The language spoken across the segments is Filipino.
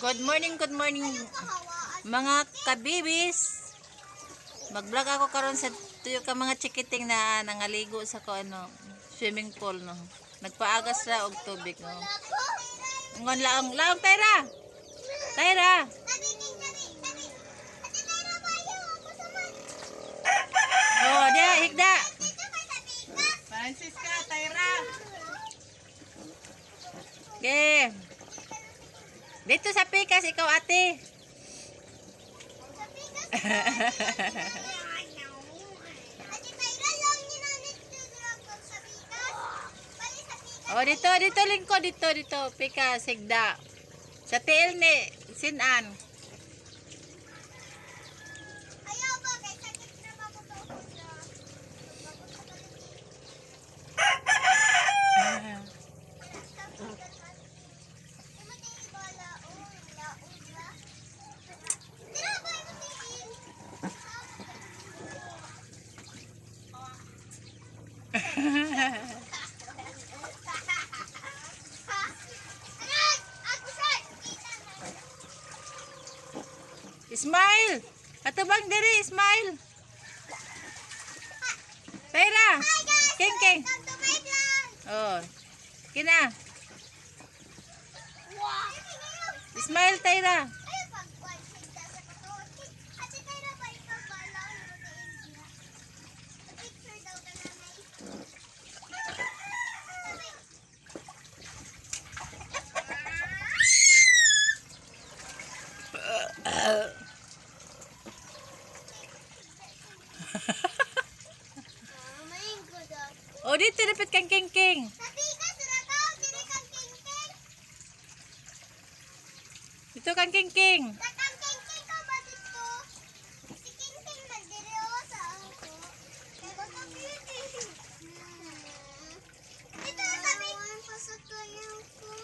Good morning mga kabibis. Mag-vlog ako karon sa tuyo ka mga chikiting na nangaligo sa ko swimming pool no. Nagpaagas ra og tubig no. Ngon laong Tyra. Tyra. Oh, dia higda. Francisca, Tyra. Okay. Dito sa pikas, ikaw ate. Oh, dito lingkod dito, pikas, higda. Sa tiil ni Sinan. Smile! Ato bang diri, smile! Tyra! King! Oh. Kina! Smile, Tyra! Oh, dito dapat kang king. Dito kang king.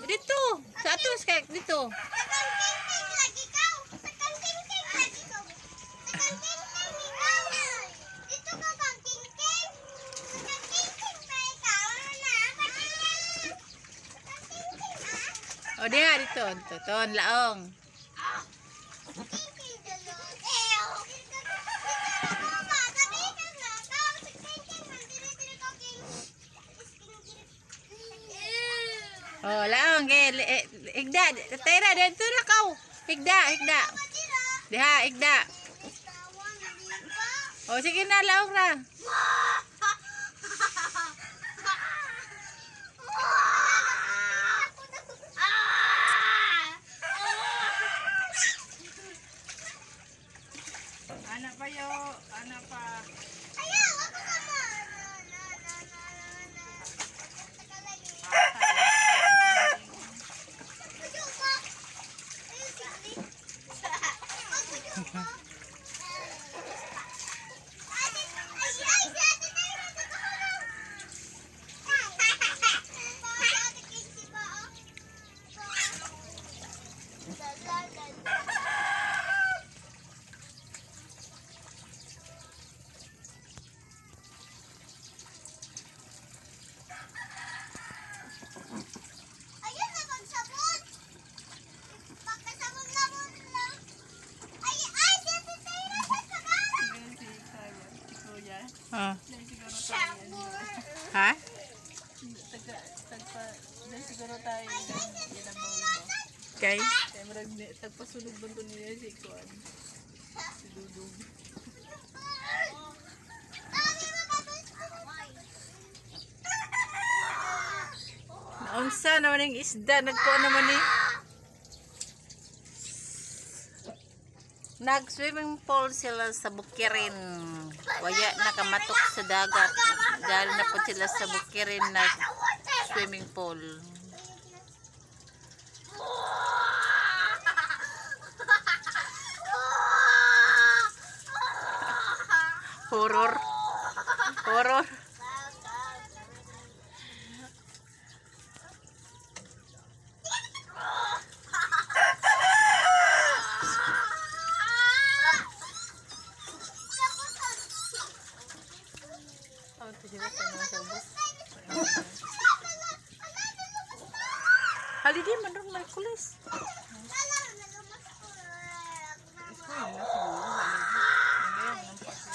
Dito, sa atos kay dito. O diha dito, ton laong. Oh, laong higda, Tyra dito na kaw. Higda. Diha, higda. Oh, sige na laong ra. Anak pa. Ayaw, ako ka mo. Ha? Siguro tayo Okay. kaya marag tagpasunog ba ito niya si Kuan? Si Dudug. Naunsa naman yung isda. Nagkuha naman eh. Nag-swimming pool sila sa Bukirin. Waya nakamatok sa dagat. Dahil na po sila sa Bukirin na swimming pool. Horror. Haliday man ron Merkulis. Ay, na siguro. Ngayon, ang pati.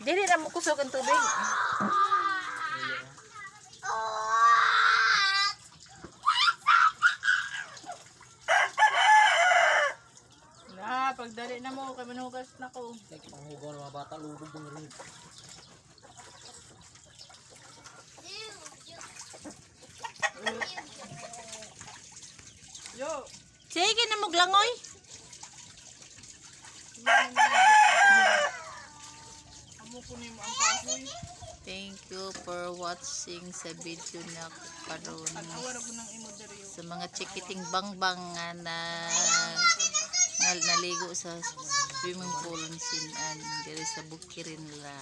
Dili na mo kusog ang tubig. Na, pagdali na mo, kay manugas na ko. Kaya panghugaw ng mga bata, lubog ng rin. Yo! Sige na mo glangoy. Amo ko ni mo ang kahoy. Thank you for watching sa video na karon Awara ko ng imo diri. sa mga chikiting bangbang nga naligo sa swimming pool ni Sinan diri sa Bukirin la.